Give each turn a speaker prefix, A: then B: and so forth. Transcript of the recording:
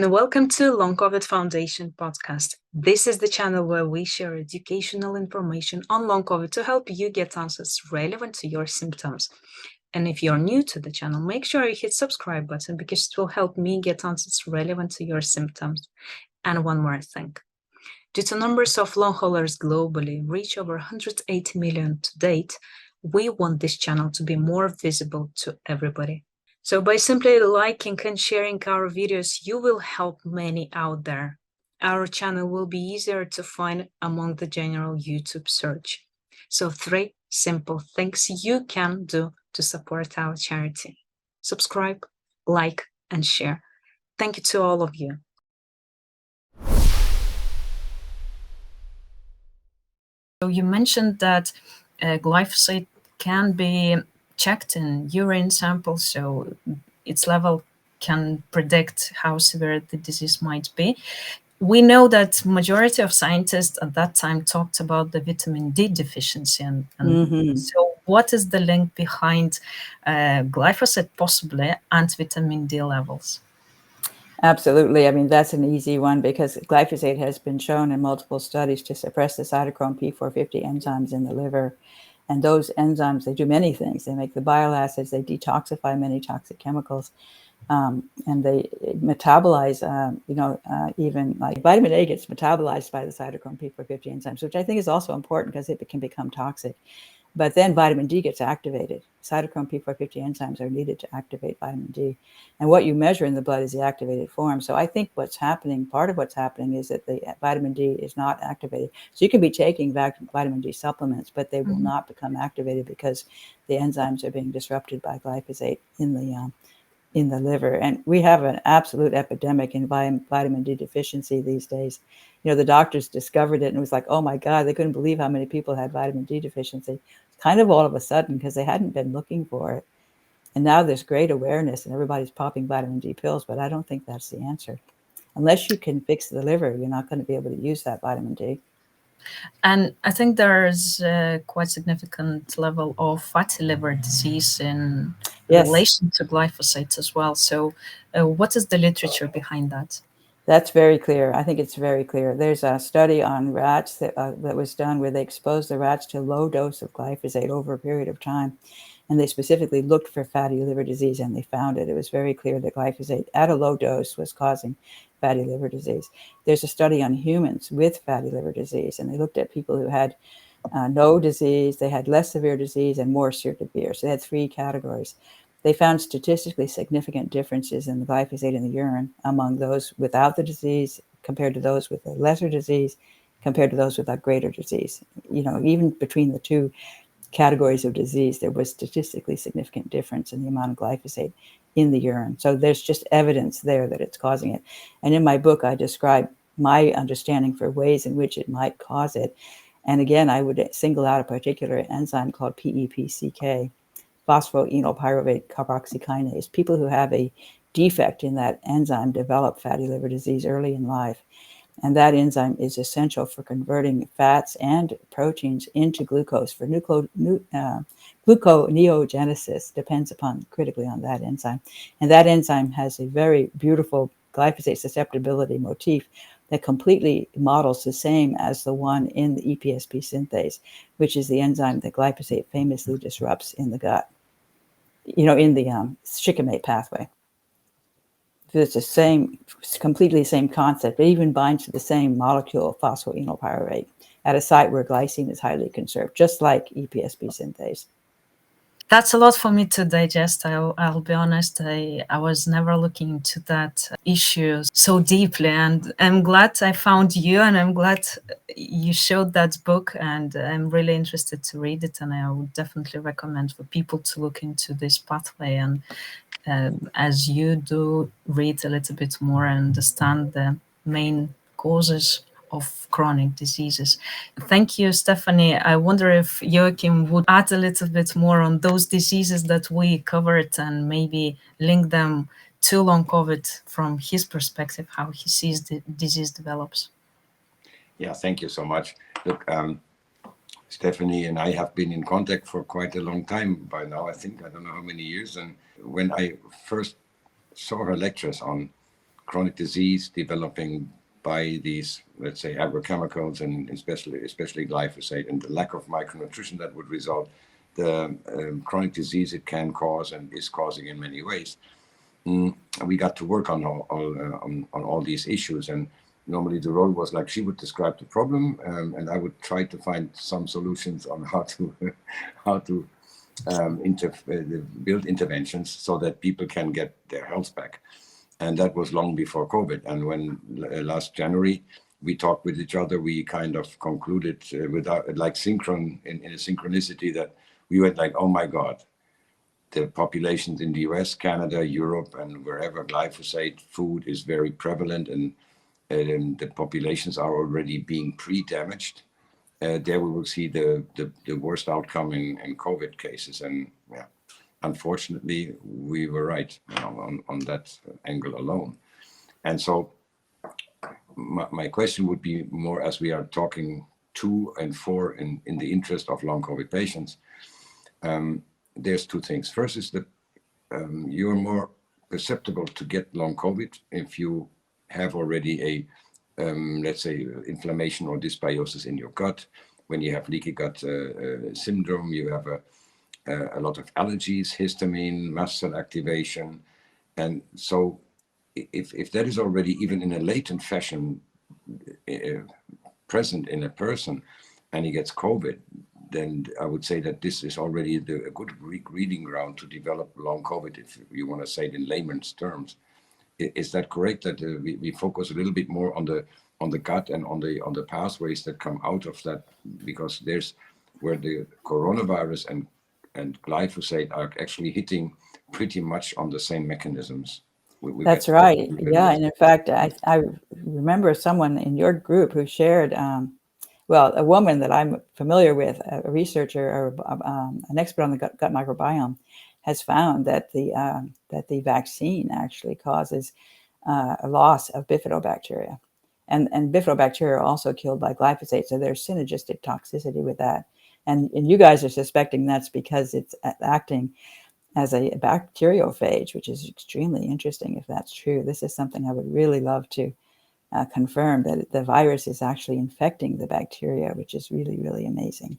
A: and welcome to Long COVID Foundation podcast. This is the channel where we share educational information on long COVID to help you get answers relevant to your symptoms. And if you're new to the channel, make sure you hit subscribe button because it will help me get answers relevant to your symptoms. And one more thing. Due to numbers of long haulers globally reach over 180 million to date, we want this channel to be more visible to everybody. So by simply liking and sharing our videos, you will help many out there. Our channel will be easier to find among the general YouTube search. So 3 simple things you can do to support our charity. Subscribe, like, and share. Thank you to all of you. So you mentioned that glyphosate can be checked in urine samples, so its level can predict how severe the disease might be. We know that majority of scientists at that time talked about the vitamin D deficiency. So what is the link behind glyphosate possibly and vitamin D levels?
B: Absolutely. I mean, that's an easy one because glyphosate has been shown in multiple studies to suppress the cytochrome P450 enzymes in the liver. And those enzymes, they do many things. They make the bile acids, they detoxify many toxic chemicals, and they metabolize, even like vitamin A gets metabolized by the cytochrome P450 enzymes, which I think is also important because it can become toxic. But then vitamin D gets activated. Cytochrome P450 enzymes are needed to activate vitamin D. And what you measure in the blood is the activated form. So I think what's happening, part of what's happening is that the vitamin D is not activated. So you can be taking vitamin D supplements, but they will not become activated because the enzymes are being disrupted by glyphosate in the liver. And we have an absolute epidemic in vitamin D deficiency these days. You know, the doctors discovered it and it was like, oh my God, they couldn't believe how many people had vitamin D deficiency. Kind of all of a sudden because they hadn't been looking for it. And now there's great awareness and everybody's popping vitamin D pills, but I don't think that's the answer. Unless you can fix the liver, you're not going to be able to use that vitamin D.
A: And I think there's a quite significant level of fatty liver disease in relation to glyphosate as well. So what is the literature behind that?
B: That's very clear. I think it's very clear. There's a study on rats that was done where they exposed the rats to low dose of glyphosate over a period of time. And they specifically looked for fatty liver disease and they found it. It was very clear that glyphosate at a low dose was causing fatty liver disease. There's a study on humans with fatty liver disease, and they looked at people who had no disease, they had less severe disease, and more severe. So they had 3 categories. They found statistically significant differences in the glyphosate in the urine among those without the disease compared to those with a lesser disease compared to those without greater disease. You know, even between the 2 categories of disease, there was statistically significant difference in the amount of glyphosate in the urine. So there's just evidence there that it's causing it. And in my book, I describe my understanding for ways in which it might cause it. And again, I would single out a particular enzyme called PEPCK, phosphoenolpyruvate carboxykinase. People who have a defect in that enzyme develop fatty liver disease early in life. And that enzyme is essential for converting fats and proteins into glucose for gluconeogenesis, depends upon critically on that enzyme. And that enzyme has a very beautiful glyphosate susceptibility motif that completely models the same as the one in the EPSP synthase, which is the enzyme that glyphosate famously disrupts in the gut, you know, in the shikimate pathway. It's the same, completely same concept. It even binds to the same molecule, phosphoenolpyruvate, at a site where glycine is highly conserved, just like EPSP synthase.
A: That's a lot for me to digest. I'll be honest. I was never looking into that issue so deeply, and I'm glad I found you, and I'm glad you showed that book, and I'm really interested to read it, and I would definitely recommend for people to look into this pathway, and as you do, read a little bit more and understand the main causes of chronic diseases. Thank you, Stephanie. I wonder if Joachim would add a little bit more on those diseases that we covered and maybe link them to long COVID from his perspective, how he sees the disease develops.
C: Yeah, thank you so much. Look, Stephanie and I have been in contact for quite a long time by now. I don't know how many years. And when I first saw her lectures on chronic disease developing by these, let's say, agrochemicals, and especially glyphosate, and the lack of micronutrition that would result, the chronic disease it can cause and is causing in many ways. We got to work on all these issues, and normally the role was like she would describe the problem, and I would try to find some solutions on how to build interventions so that people can get their health back. And that was long before COVID. And when last January we talked with each other, we kind of concluded without like in a synchronicity that we went like, oh my God, the populations in the US, Canada, Europe, and wherever glyphosate food is very prevalent, and the populations are already being pre-damaged. There we will see the worst outcome in COVID cases. And yeah, unfortunately, we were right, on that angle alone. And so my question would be more, as we are talking to and for in the interest of long COVID patients, there's two things. First is that you're more susceptible to get long COVID if you have already a, let's say, inflammation or dysbiosis in your gut. When you have leaky gut syndrome, you have a lot of allergies, histamine, mast cell activation. And so if that is already, even in a latent fashion, present in a person, and he gets COVID, then I would say that this is already a good breeding ground to develop long COVID, if you want to say it in layman's terms. Is that correct, that we focus a little bit more on the gut and on the pathways that come out of that, because there's where the coronavirus and glyphosate are actually hitting pretty much on the same mechanisms.
B: That's right. Yeah, and in fact, I remember someone in your group who shared, well, a woman that I'm familiar with, a researcher or an expert on the gut microbiome, has found that the vaccine actually causes a loss of bifidobacteria, and bifidobacteria are also killed by glyphosate, so there's synergistic toxicity with that. And you guys are suspecting that's because it's acting as a bacteriophage, which is extremely interesting if that's true. This is something I would really love to confirm, that the virus is actually infecting the bacteria, which is really, really amazing.